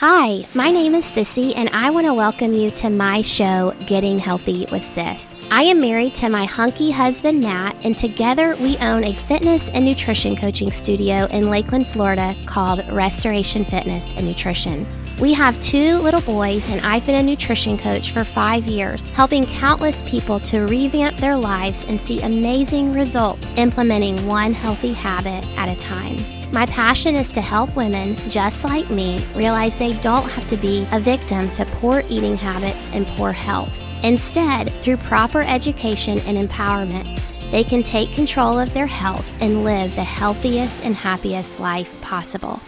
Hi, my name is Sissy, and I want to welcome you to my show, Getting Healthy with Sis. I am married to my hunky husband, Matt, and together we own a fitness and nutrition coaching studio in Lakeland, Florida called Restoration Fitness and Nutrition. We have 2 little boys, and I've been a nutrition coach for 5 years, helping countless people to revamp their lives and see amazing results implementing one healthy habit at a time. My passion is to help women just like me realize they don't have to be a victim to poor eating habits and poor health. Instead, through proper education and empowerment, they can take control of their health and live the healthiest and happiest life possible.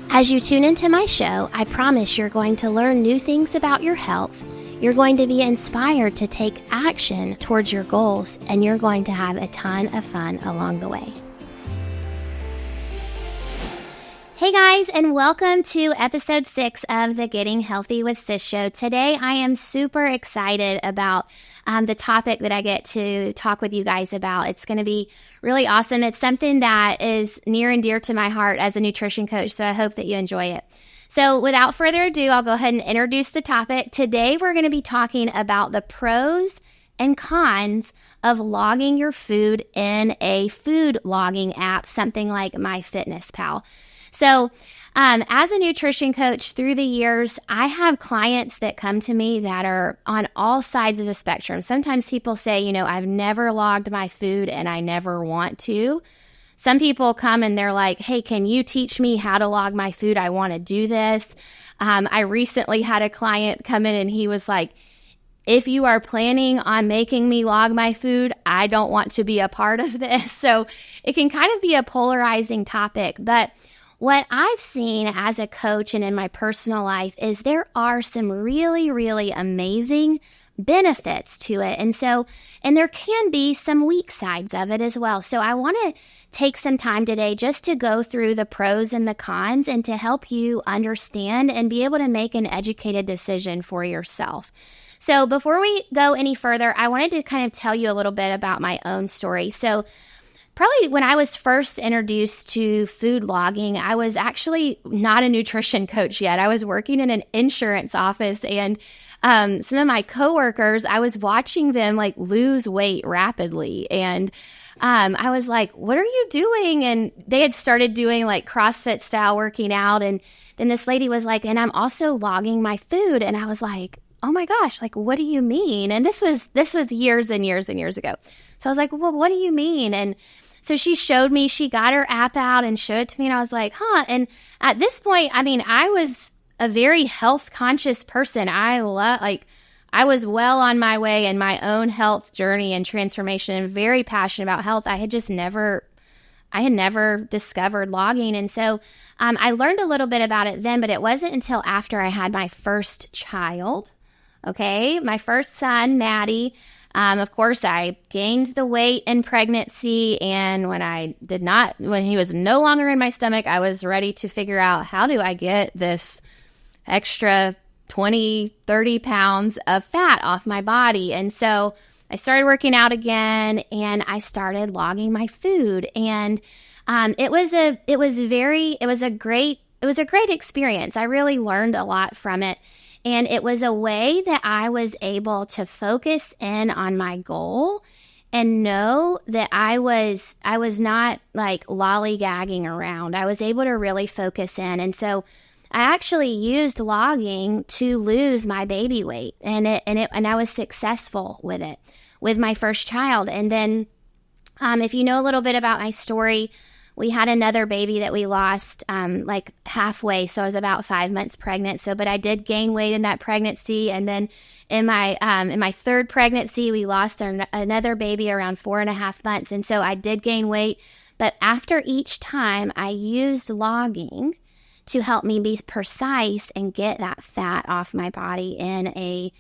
As you tune into my show, I promise you're going to learn new things about your health. You're going to be inspired to take action towards your goals, and you're going to have a ton of fun along the way. Hey guys, and welcome to episode 6 of the Getting Healthy with Sis show. Today, I am super excited about the topic that I get to talk with you guys about. It's going to be really awesome. It's something that is near and dear to my heart as a nutrition coach, so I hope that you enjoy it. So without further ado, I'll go ahead and introduce the topic. Today, we're going to be talking about the pros and cons of logging your food in a food logging app, something like MyFitnessPal. So as a nutrition coach through the years, I have clients that come to me that are on all sides of the spectrum. Sometimes people say, I've never logged my food and I never want to. Some people come and they're like, hey, can you teach me how to log my food? I want to do this. I recently had a client come in and he was like, if you are planning on making me log my food, I don't want to be a part of this. So it can kind of be a polarizing topic, but what I've seen as a coach and in my personal life is there are some really, really amazing benefits to it. And there can be some weak sides of it as well. So I want to take some time today just to go through the pros and the cons and to help you understand and be able to make an educated decision for yourself. So before we go any further, I wanted to kind of tell you a little bit about my own story. So probably when I was first introduced to food logging, I was actually not a nutrition coach yet. I was working in an insurance office, and some of my coworkers, I was watching them like lose weight rapidly. And I was like, what are you doing? And they had started doing like CrossFit style working out. And then this lady was like, and I'm also logging my food. And I was like, oh my gosh, like, what do you mean? And this was years and years and years ago. So I was like, well, what do you mean? And so she showed me, she got her app out and showed it to me, and I was like, And at this point, I was a very health conscious person. I was well on my way in my own health journey and transformation, and very passionate about health. I had never discovered logging. And so I learned a little bit about it then, but it wasn't until after I had my first child, my first son, Maddie. Of course, I gained the weight in pregnancy, and when he was no longer in my stomach, I was ready to figure out, how do I get this extra 20, 30 pounds of fat off my body? And so I started working out again, and I started logging my food, and it was a great experience. I really learned a lot from it. And it was a way that I was able to focus in on my goal and know that I was not like lollygagging around. I was able to really focus in. And so I actually used logging to lose my baby weight, and I was successful with it with my first child. And then if you know a little bit about my story, we had another baby that we lost like halfway. So I was about 5 months pregnant. But I did gain weight in that pregnancy. And then in my third pregnancy, we lost another baby around 4.5 months. And so I did gain weight. But after each time, I used logging to help me be precise and get that fat off my body in a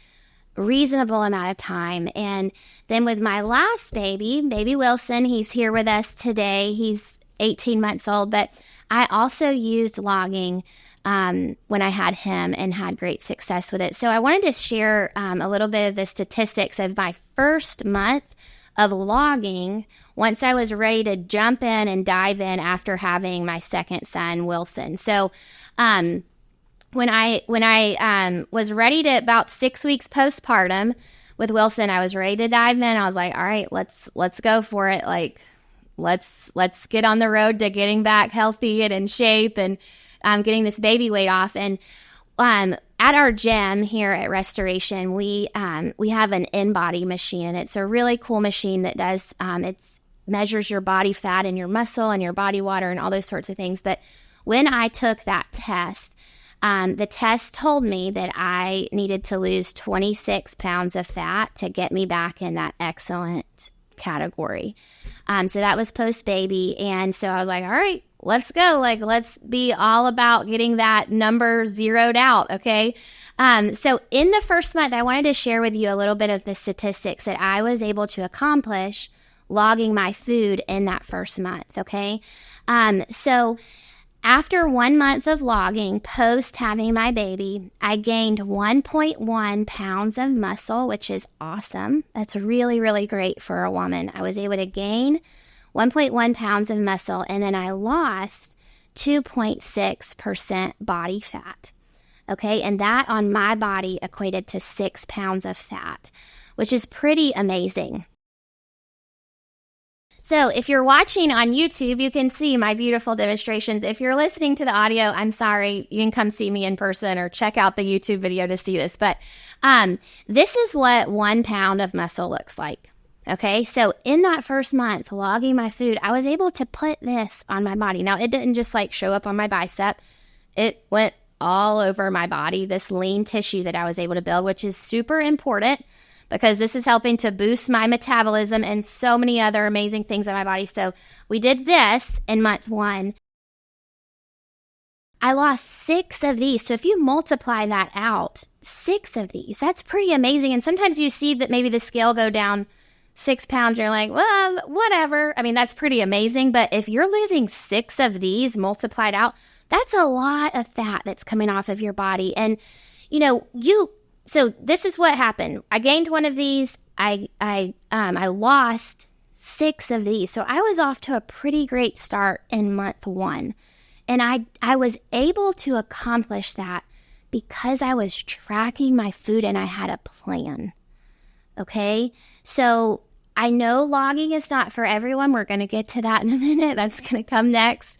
reasonable amount of time. And then with my last baby Wilson, he's here with us today. He's 18 months old, but I also used logging when I had him and had great success with it. So I wanted to share a little bit of the statistics of my first month of logging once I was ready to jump in and dive in after having my second son, Wilson. So when I was ready to, about 6 weeks postpartum with Wilson, I was ready to dive in. I was like, all right, let's go for it. Like, let's get on the road to getting back healthy and in shape and getting this baby weight off. And at our gym here at Restoration, we have an InBody machine. It's a really cool machine that does it measures your body fat and your muscle and your body water and all those sorts of things. But when I took that test, the test told me that I needed to lose 26 pounds of fat to get me back in that excellent category. So that was post-baby. And so I was like, all right, let's go. Like, let's be all about getting that number zeroed out, okay? So in the first month, I wanted to share with you a little bit of the statistics that I was able to accomplish logging my food in that first month, okay? So after 1 month of logging, post having my baby, I gained 1.1 pounds of muscle, which is awesome. That's really, really great for a woman. I was able to gain 1.1 pounds of muscle, and then I lost 2.6% body fat. Okay, and that on my body equated to 6 pounds of fat, which is pretty amazing. So if you're watching on YouTube, you can see my beautiful demonstrations. If you're listening to the audio, I'm sorry, you can come see me in person or check out the YouTube video to see this. But this is what 1 pound of muscle looks like. Okay, so in that first month, logging my food, I was able to put this on my body. Now, it didn't just like show up on my bicep. It went all over my body, this lean tissue that I was able to build, which is super important because this is helping to boost my metabolism and so many other amazing things in my body. So we did this in month 1. I lost 6 of these. So if you multiply that out, 6 of these, that's pretty amazing. And sometimes you see that maybe the scale go down 6 pounds. You're like, well, whatever. I mean, that's pretty amazing. But if you're losing 6 of these multiplied out, that's a lot of fat that's coming off of your body. And, so this is what happened. I gained 1 of these. I lost 6 of these. So I was off to a pretty great start in month 1. And I was able to accomplish that because I was tracking my food and I had a plan. Okay? So I know logging is not for everyone. We're going to get to that in a minute. That's going to come next.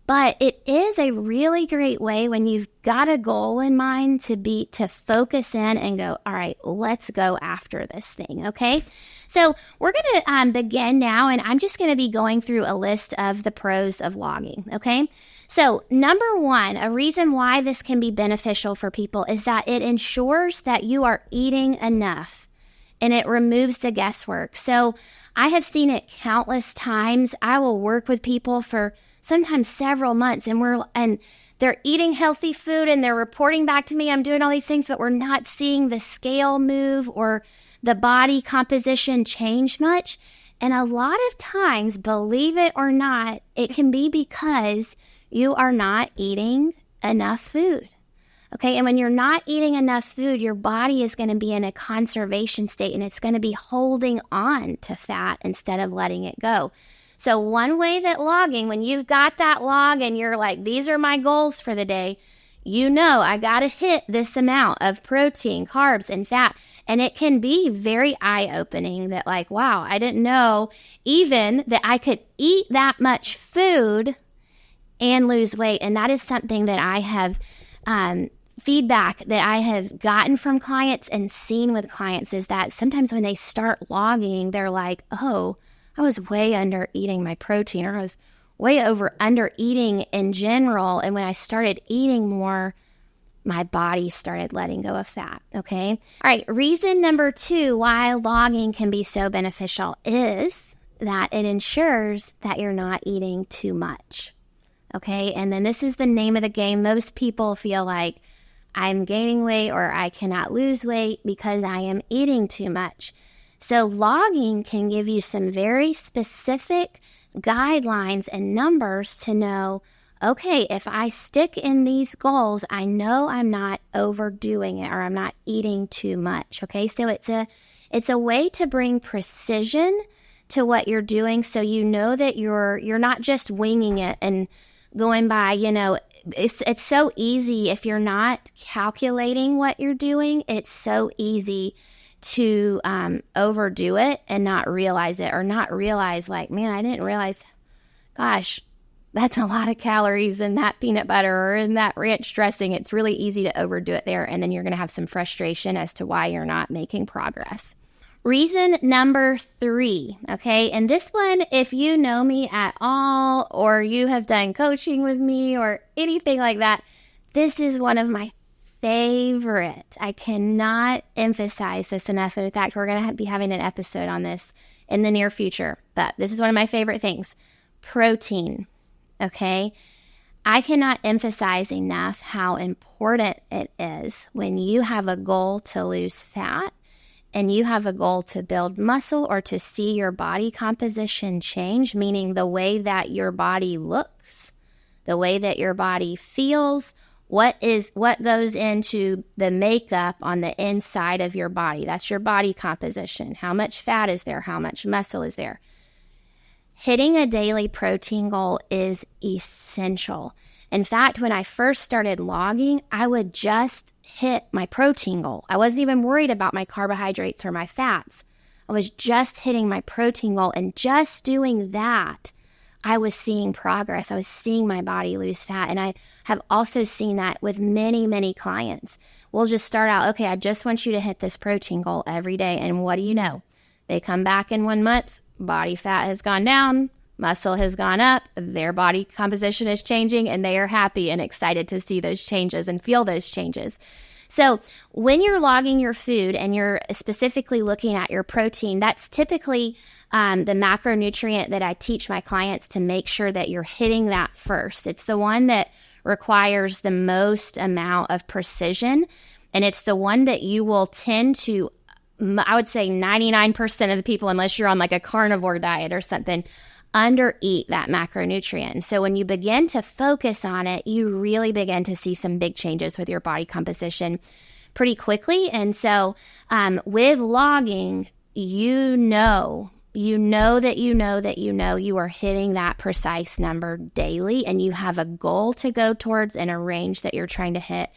But it is a really great way when you've got a goal in mind to focus in and go, all right, let's go after this thing, okay? So we're going to begin now, and I'm just going to be going through a list of the pros of logging, okay? So number 1, a reason why this can be beneficial for people is that it ensures that you are eating enough, and it removes the guesswork. So I have seen it countless times. I will work with people for sometimes several months, and they're eating healthy food and they're reporting back to me, I'm doing all these things, but we're not seeing the scale move or the body composition change much. And a lot of times, believe it or not, it can be because you are not eating enough food. Okay, and when you're not eating enough food, your body is going to be in a conservation state and it's going to be holding on to fat instead of letting it go. So one way that logging, when you've got that log and you're like, these are my goals for the day, I got to hit this amount of protein, carbs, and fat. And it can be very eye-opening that like, wow, I didn't know even that I could eat that much food and lose weight. And that is something that I have feedback that I have gotten from clients and seen with clients is that sometimes when they start logging, they're like, oh, I was way under eating my protein, or I was way under eating in general. And when I started eating more, my body started letting go of fat. Okay. All right. Reason number 2 why logging can be so beneficial is that it ensures that you're not eating too much. Okay. And then this is the name of the game. Most people feel like I'm gaining weight or I cannot lose weight because I am eating too much. So logging can give you some very specific guidelines and numbers to know, okay, if I stick in these goals, I know I'm not overdoing it or I'm not eating too much. Okay, so it's a way to bring precision to what you're doing so you know that you're not just winging it and going by, it's so easy if you're not calculating what you're doing. It's so easy to overdo it and not realize it, or not realize like, man, I didn't realize, gosh, that's a lot of calories in that peanut butter or in that ranch dressing. It's really easy to overdo it there, and then you're going to have some frustration as to why you're not making progress. Reason number 3, okay? And this one, if you know me at all, or you have done coaching with me or anything like that, this is one of my favorite. I cannot emphasize this enough. And in fact, we're going to be having an episode on this in the near future. But this is one of my favorite things. Protein, okay? I cannot emphasize enough how important it is when you have a goal to lose fat and you have a goal to build muscle or to see your body composition change, meaning the way that your body looks, the way that your body feels, what goes into the makeup on the inside of your body. That's your body composition. How much fat is there? How much muscle is there? Hitting a daily protein goal is essential. In fact, when I first started logging, I would just hit my protein goal. I wasn't even worried about my carbohydrates or my fats. I was just hitting my protein goal, and just doing that, I was seeing progress. I was seeing my body lose fat, and I have also seen that with many, many clients. We'll just start out, okay, I just want you to hit this protein goal every day, and what do you know? They come back in 1 month, body fat has gone down, muscle has gone up, their body composition is changing, and they are happy and excited to see those changes and feel those changes. So when you're logging your food and you're specifically looking at your protein, that's typically the macronutrient that I teach my clients to make sure that you're hitting that first. It's the one that requires the most amount of precision, and it's the one that you will tend to, I would say 99% of the people, unless you're on like a carnivore diet or something, undereat that macronutrient. So when you begin to focus on it, you really begin to see some big changes with your body composition pretty quickly. And so with logging, you know that you are hitting that precise number daily, and you have a goal to go towards and a range that you're trying to hit.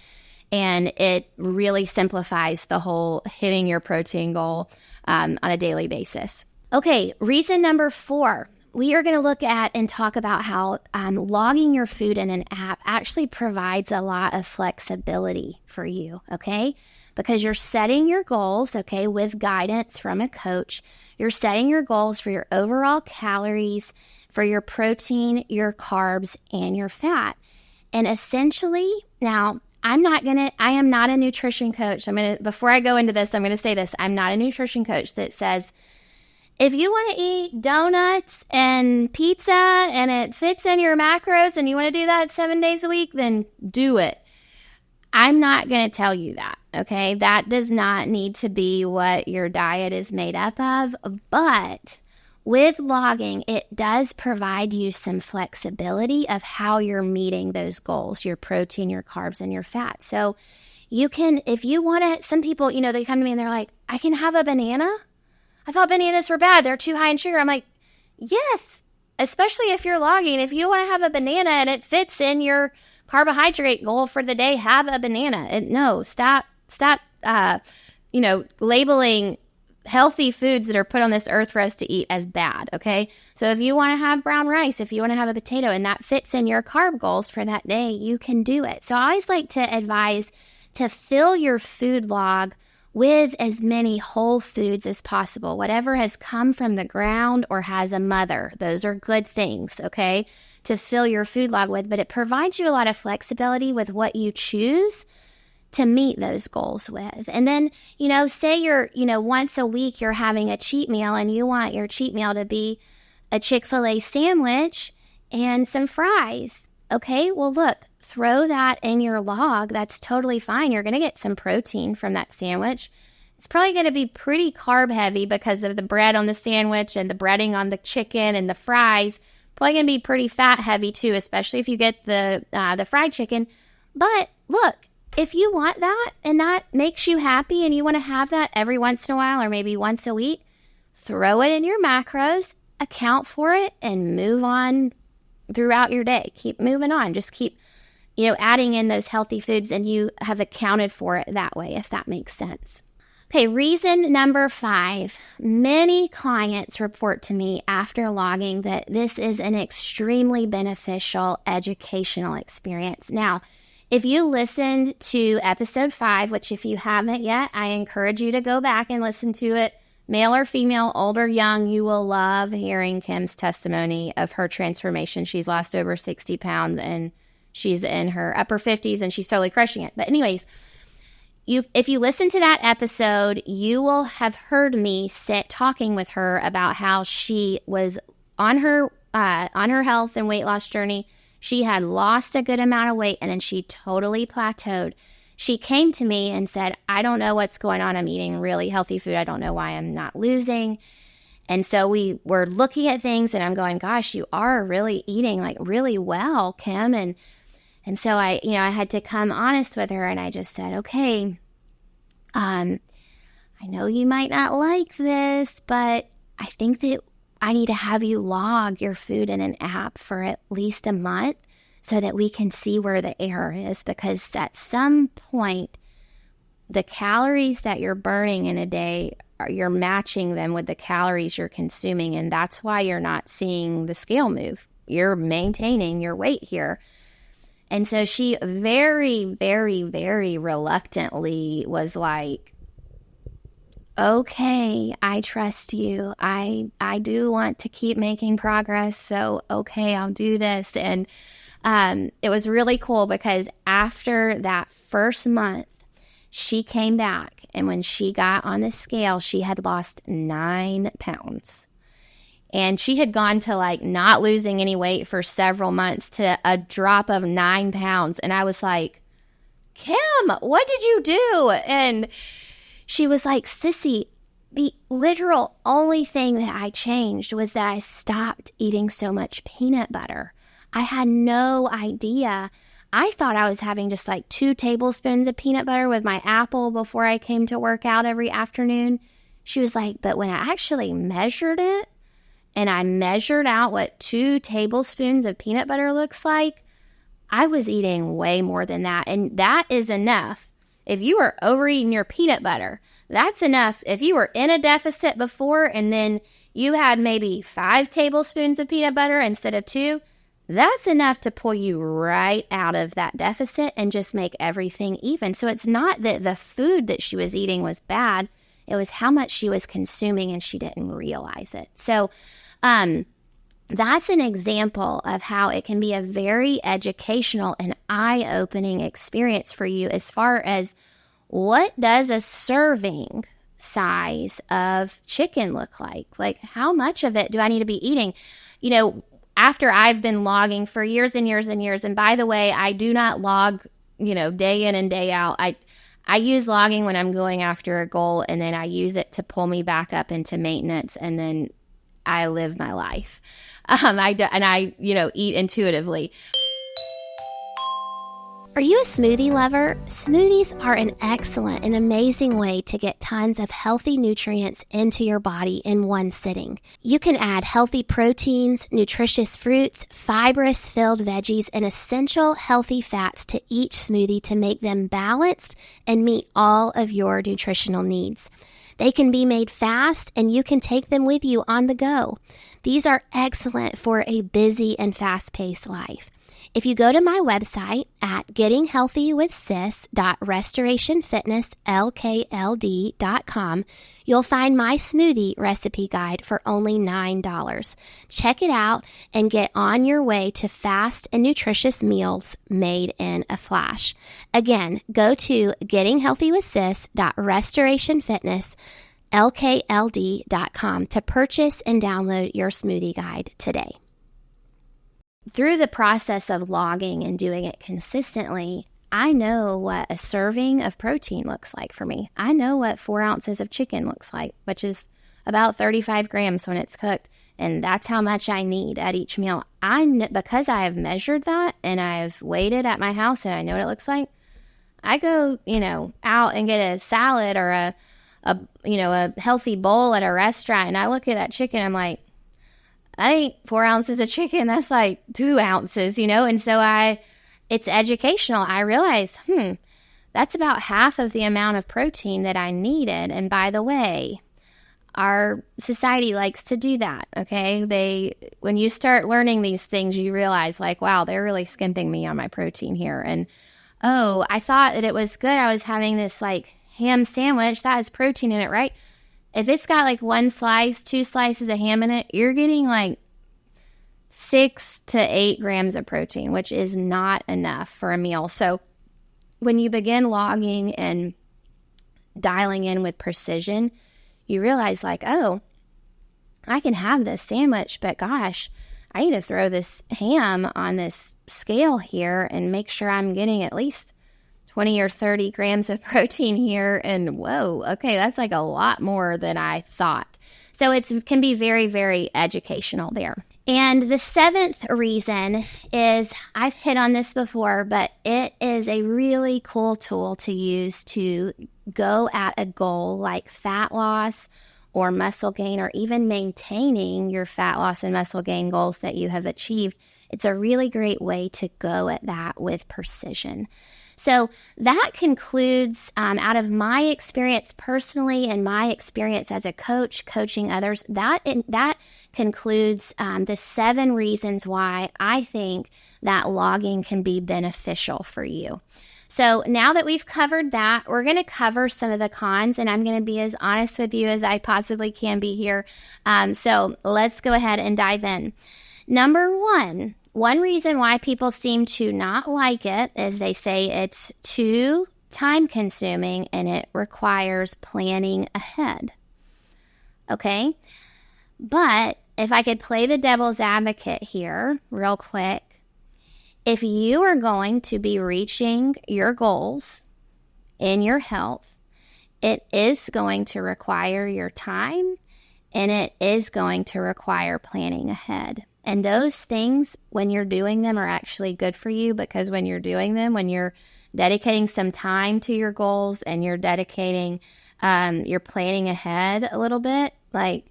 And it really simplifies the whole hitting your protein goal on a daily basis. Okay, reason number 4. We are going to look at and talk about how logging your food in an app actually provides a lot of flexibility for you, okay? Because you're setting your goals, okay, with guidance from a coach. You're setting your goals for your overall calories, for your protein, your carbs, and your fat. And essentially, now, I am not a nutrition coach. Before I go into this, I'm going to say this. I'm not a nutrition coach that says, if you want to eat donuts and pizza and it fits in your macros and you want to do that 7 days a week, then do it. I'm not going to tell you that, okay? That does not need to be what your diet is made up of. But with logging, it does provide you some flexibility of how you're meeting those goals, your protein, your carbs, and your fat. So you can, if you want to, some people, they come to me and they're like, I can have a banana? I thought bananas were bad. They're too high in sugar. I'm like, yes, especially if you're logging. If you want to have a banana and it fits in your carbohydrate goal for the day, have a banana. No, stop, labeling healthy foods that are put on this earth for us to eat as bad, okay? So if you want to have brown rice, if you want to have a potato, and that fits in your carb goals for that day, you can do it. So I always like to advise to fill your food log with as many whole foods as possible, whatever has come from the ground or has a mother. Those are good things, okay, to fill your food log with, but it provides you a lot of flexibility with what you choose to meet those goals with. And then, say you're, once a week you're having a cheat meal and you want your cheat meal to be a Chick-fil-A sandwich and some fries. Okay, well, look, throw that in your log. That's totally fine. You're going to get some protein from that sandwich. It's probably going to be pretty carb heavy because of the bread on the sandwich and the breading on the chicken and the fries. Probably going to be pretty fat heavy too, especially if you get the fried chicken. But look, if you want that and that makes you happy and you want to have that every once in a while or maybe once a week, throw it in your macros, account for it, and move on throughout your day. Keep moving on. Just keep adding in those healthy foods, and you have accounted for it that way, if that makes sense. Okay, reason number 5. Many clients report to me after logging that this is an extremely beneficial educational experience. Now, if you listened to episode 5, which if you haven't yet, I encourage you to go back and listen to it. Male or female, old or young, you will love hearing Kim's testimony of her transformation. She's lost over 60 pounds and she's in her upper 50s and she's totally crushing it. But anyways, if you listen to that episode, you will have heard me talking with her about how she was on her health and weight loss journey. She had lost a good amount of weight and then she totally plateaued. She came to me and said, I don't know what's going on. I'm eating really healthy food. I don't know why I'm not losing. And so we were looking at things and I'm going, gosh, you are really eating like really well, Kim. And so I had to come honest with her and I just said, okay, I know you might not like this, but I think that I need to have you log your food in an app for at least a month so that we can see where the error is, because at some point, the calories that you're burning in a day, you're matching them with the calories you're consuming, and that's why you're not seeing the scale move. You're maintaining your weight here. And so she very, very, very reluctantly was like, okay, I trust you. I do want to keep making progress. So, okay, I'll do this. And it was really cool because after that first month, she came back. And when she got on the scale, she had lost 9 pounds. And she had gone to like not losing any weight for several months to a drop of 9 pounds. And I was like, Kim, what did you do? And she was like, Sissy, the literal only thing that I changed was that I stopped eating so much peanut butter. I had no idea. I thought I was having just like 2 tablespoons of peanut butter with my apple before I came to work out every afternoon. She was like, but when I actually measured it, and I measured out what 2 tablespoons of peanut butter looks like, I was eating way more than that. And that is enough. If you are overeating your peanut butter, that's enough. If you were in a deficit before and then you had maybe 5 tablespoons of peanut butter instead of 2, that's enough to pull you right out of that deficit and just make everything even. So it's not that the food that she was eating was bad. It was how much she was consuming and she didn't realize it. So that's an example of how it can be a very educational and eye-opening experience for you as far as what does a serving size of chicken look like? Like, how much of it do I need to be eating? After I've been logging for years and years and years, and by the way, I do not log, day in and day out. I use logging when I'm going after a goal, and then I use it to pull me back up into maintenance, and then I live my life. I eat intuitively. Are you a smoothie lover? Smoothies are an excellent and amazing way to get tons of healthy nutrients into your body in one sitting. You can add healthy proteins, nutritious fruits, fibrous-filled veggies, and essential healthy fats to each smoothie to make them balanced and meet all of your nutritional needs. They can be made fast, and you can take them with you on the go. These are excellent for a busy and fast-paced life. If you go to my website at gettinghealthywithsis.restorationfitnesslkld.com, you'll find my smoothie recipe guide for only $9. Check it out and get on your way to fast and nutritious meals made in a flash. Again, go to gettinghealthywithsis.restorationfitnesslkld.com to purchase and download your smoothie guide today. Through the process of logging and doing it consistently, I know what a serving of protein looks like for me. I know what 4 ounces of chicken looks like, which is about 35 grams when it's cooked. And that's how much I need at each meal. Because I have measured that and I've weighed it at my house and I know what it looks like, I go, out and get a salad or a healthy bowl at a restaurant, and I look at that chicken, I'm like, that ain't 4 ounces of chicken. That's like 2 ounces, And so I it's educational. I realized, that's about half of the amount of protein that I needed. And by the way, our society likes to do that, okay? When you start learning these things, you realize like, wow, they're really skimping me on my protein here. And oh, I thought that it was good. I was having this like ham sandwich that has protein in it, right? If it's got like 1 slice, 2 slices of ham in it, you're getting like 6 to 8 grams of protein, which is not enough for a meal. So when you begin logging and dialing in with precision, you realize like, oh, I can have this sandwich, but gosh, I need to throw this ham on this scale here and make sure I'm getting at least 20 or 30 grams of protein here. And whoa, okay, that's like a lot more than I thought. So it can be very, very educational there. And the 7th reason is, I've hit on this before, but it is a really cool tool to use to go at a goal like fat loss or muscle gain, or even maintaining your fat loss and muscle gain goals that you have achieved. It's a really great way to go at that with precision. So that concludes, out of my experience personally and my experience as a coach, coaching others, that concludes the 7 reasons why I think that logging can be beneficial for you. So now that we've covered that, we're going to cover some of the cons, and I'm going to be as honest with you as I possibly can be here. So let's go ahead and dive in. Number 1. One reason why people seem to not like it is they say it's too time-consuming and it requires planning ahead. Okay? But if I could play the devil's advocate here real quick, if you are going to be reaching your goals in your health, it is going to require your time and it is going to require planning ahead. And those things, when you're doing them, are actually good for you, because when you're doing them, when you're dedicating some time to your goals and you're dedicating, you're planning ahead a little bit, like,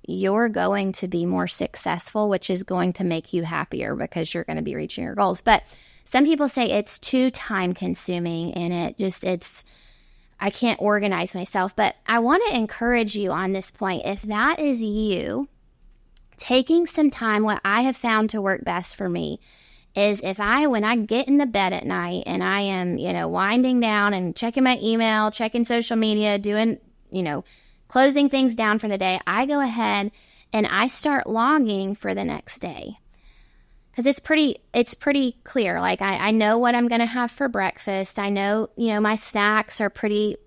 you're going to be more successful, which is going to make you happier because you're going to be reaching your goals. But some people say it's too time consuming and I can't organize myself. But I want to encourage you on this point. If that is you, taking some time, what I have found to work best for me is when I get in the bed at night and I am, winding down and checking my email, checking social media, doing, closing things down for the day, I go ahead and I start logging for the next day. Because it's pretty clear. Like, I know what I'm going to have for breakfast. I know, my snacks are pretty,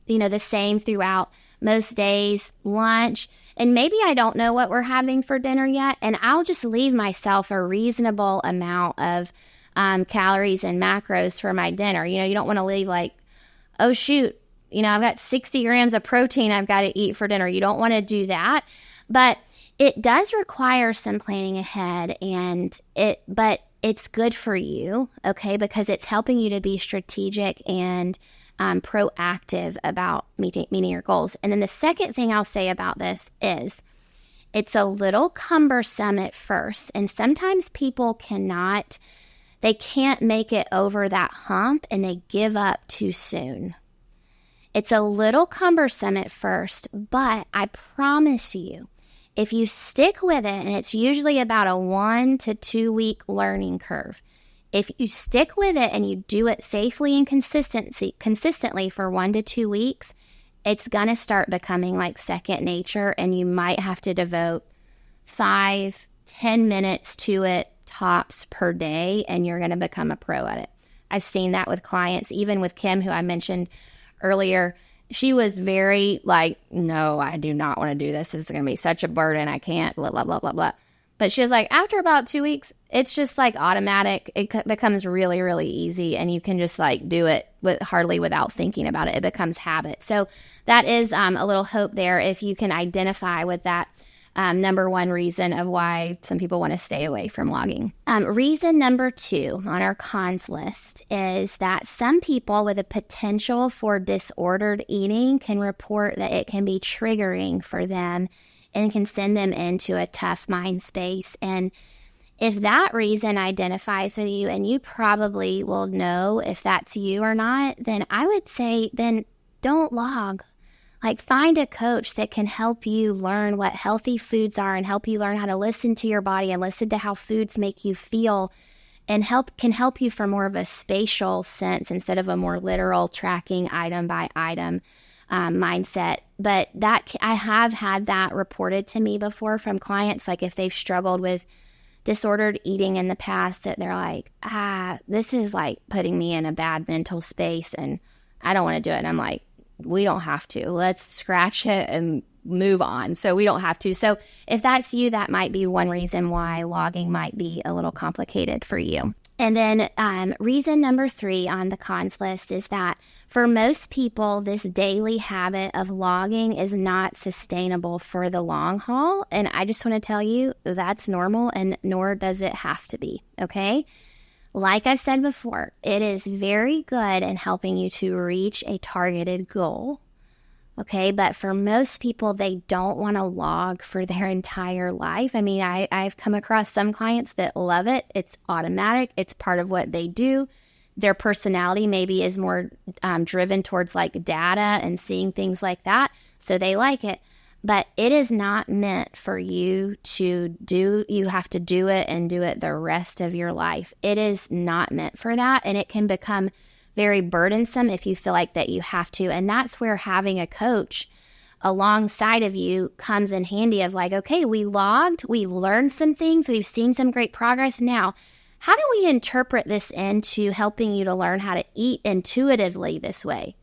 the same throughout most days, lunch. And maybe I don't know what we're having for dinner yet. And I'll just leave myself a reasonable amount of calories and macros for my dinner. You don't want to leave like, oh, shoot, I've got 60 grams of protein I've got to eat for dinner. You don't want to do that. But it does require some planning ahead, but it's good for you, okay, because it's helping you to be strategic and proactive about meeting your goals. And then the second thing I'll say about this is it's a little cumbersome at first, and sometimes people can't make it over that hump and they give up too soon. It's a little cumbersome at first, but I promise you, if you stick with it, and it's usually about a 1 to 2 week learning curve, if you stick with it and you do it faithfully and consistently for 1 to 2 weeks, it's going to start becoming like second nature, and you might have to devote 5-10 minutes to it tops per day, and you're going to become a pro at it. I've seen that with clients, even with Kim, who I mentioned earlier. She was very like, no, I do not want to do this. This is going to be such a burden. I can't, blah, blah, blah, blah, blah. But she was like, after about 2 weeks, it's just like automatic. It becomes really, really easy. And you can just like do it hardly without thinking about it. It becomes habit. So that is a little hope there if you can identify with that number 1 reason of why some people want to stay away from logging. Reason number 2 on our cons list is that some people with a potential for disordered eating can report that it can be triggering for them and can send them into a tough mind space. And If that reason identifies with you, and you probably will know if that's you or not, then I would say then don't log. Like, find a coach that can help you learn what healthy foods are and help you learn how to listen to your body and listen to how foods make you feel, and can help you for more of a spatial sense instead of a more literal tracking item by item mindset. But I have had that reported to me before from clients, like if they've struggled with disordered eating in the past, that they're like, this is like putting me in a bad mental space and I don't want to do it. And I'm like, we don't have to. Let's scratch it and move on. So we don't have to. So if that's you, that might be one reason why logging might be a little complicated for you. And then reason number 3 on the cons list is that for most people, this daily habit of logging is not sustainable for the long haul. And I just want to tell you that's normal, and nor does it have to be. Okay. Like I've said before, it is very good in helping you to reach a targeted goal. Okay, but for most people, they don't want to log for their entire life. I mean, I've come across some clients that love it. It's automatic. It's part of what they do. Their personality maybe is more driven towards like data and seeing things like that. So they like it. But it is not meant for you to do. You have to do it and do it the rest of your life. It is not meant for that. And it can become very burdensome if you feel like that you have to. And that's where having a coach alongside of you comes in handy of like, okay, we logged, we learned some things, we've seen some great progress. Now, how do we interpret this into helping you to learn how to eat intuitively this way?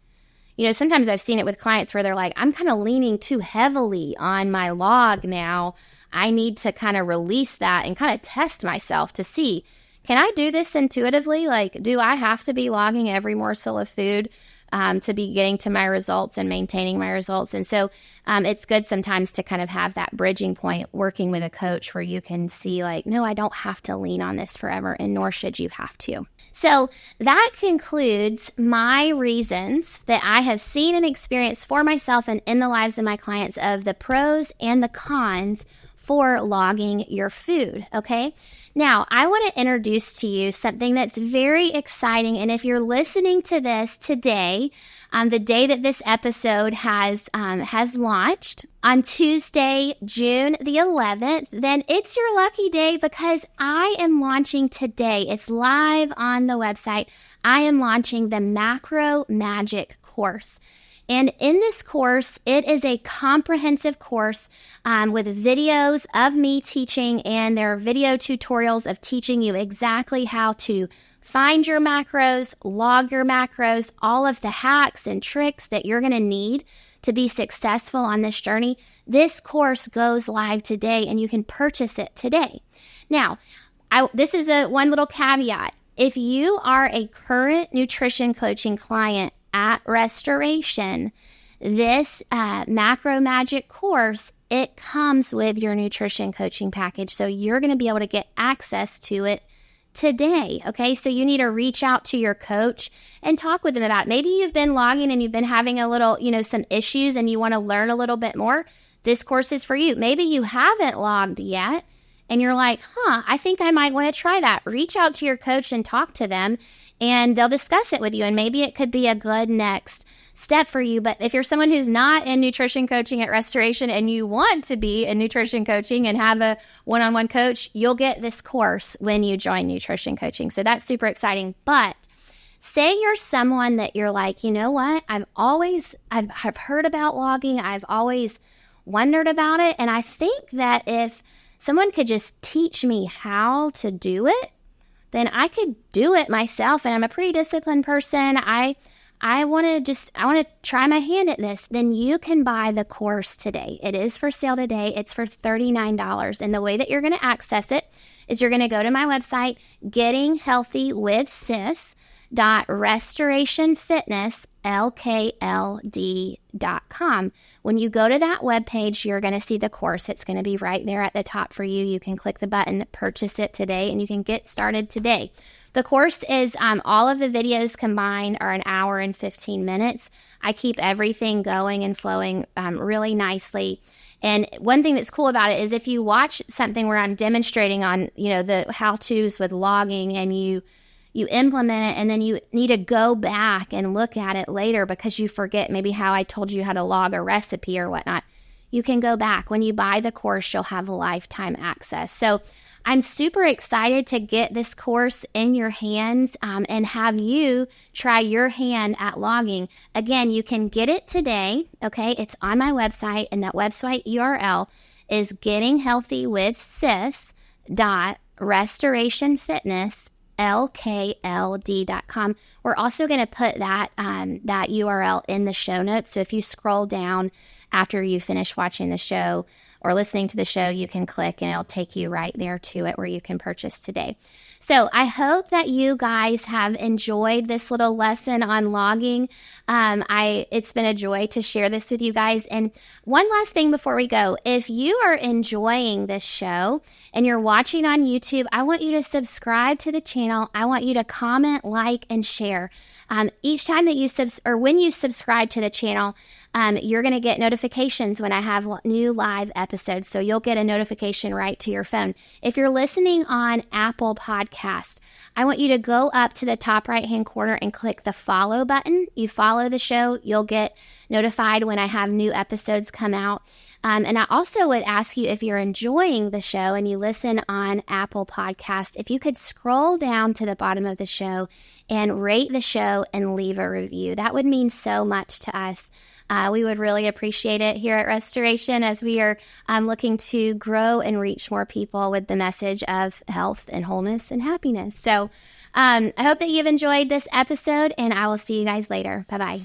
You know, sometimes I've seen it with clients where they're like, I'm kind of leaning too heavily on my log now. I need to kind of release that and kind of test myself to see, can I do this intuitively? Like, do I have to be logging every morsel of food to be getting to my results and maintaining my results? And so it's good sometimes to kind of have that bridging point working with a coach where you can see like, no, I don't have to lean on this forever, and nor should you have to. So that concludes my reasons that I have seen and experienced for myself and in the lives of my clients of the pros and the cons for logging your food, okay? Now, I want to introduce to you something that's very exciting, and if you're listening to this today, the day that this episode has launched, on Tuesday, June the 11th, then it's your lucky day because I am launching today. It's live on the website. I am launching the Macro Magic course. And in this course, it is a comprehensive course with videos of me teaching, and there are video tutorials of teaching you exactly how to find your macros, log your macros, all of the hacks and tricks that you're going to need to be successful on this journey. This course goes live today, and you can purchase it today. Now, this is one little caveat. If you are a current nutrition coaching client at Restoration, this Macro Magic course, it comes with your nutrition coaching package. So you're going to be able to get access to it today. Okay. So you need to reach out to your coach and talk with them about it. Maybe you've been logging and you've been having a little, some issues and you want to learn a little bit more. This course is for you. Maybe you haven't logged yet and you're like, I think I might want to try that. Reach out to your coach and talk to them, and they'll discuss it with you. And maybe it could be a good next step for you. But if you're someone who's not in nutrition coaching at Restoration and you want to be in nutrition coaching and have a one-on-one coach, you'll get this course when you join nutrition coaching. So that's super exciting. But say you're someone that you're like, you know what? I've heard about logging. I've always wondered about it. And I think that if someone could just teach me how to do it, then I could do it myself. And I'm a pretty disciplined person. I want to try my hand at this. Then you can buy the course today. It is for sale today. It's for $39. And the way that you're going to access it is you're going to go to my website, gettinghealthywithsis.restorationfitness, lkld.com. When you go to that webpage, you're going to see the course. It's going to be right there at the top for you. You can click the button, purchase it today, and you can get started today. The course is all of the videos combined are an hour and 15 minutes. I keep everything going and flowing really nicely. And one thing that's cool about it is if you watch something where I'm demonstrating on, the how-tos with logging, and you implement it, and then you need to go back and look at it later because you forget maybe how I told you how to log a recipe or whatnot, you can go back. When you buy the course, you'll have lifetime access. So I'm super excited to get this course in your hands and have you try your hand at logging. Again, you can get it today, okay? It's on my website, and that website URL is gettinghealthywithsis.restorationfitnesslkld.com. We're also going to put that URL in the show notes. So if you scroll down after you finish watching the show or listening to the show, you can click and it'll take you right there to it where you can purchase today. So I hope that you guys have enjoyed this little lesson on logging. It's been a joy to share this with you guys. And one last thing before we go, if you are enjoying this show and you're watching on YouTube, I want you to subscribe to the channel. I want you to comment, like, and share. Each time that you when you subscribe to the channel, you're going to get notifications when I have new live episodes. So you'll get a notification right to your phone. If you're listening on Apple Podcast, I want you to go up to the top right-hand corner and click the follow button. You follow the show, you'll get notified when I have new episodes come out. And I also would ask you, if you're enjoying the show and you listen on Apple Podcast, if you could scroll down to the bottom of the show and rate the show and leave a review. That would mean so much to us. We would really appreciate it here at Restoration as we are looking to grow and reach more people with the message of health and wholeness and happiness. So I hope that you've enjoyed this episode, and I will see you guys later. Bye-bye.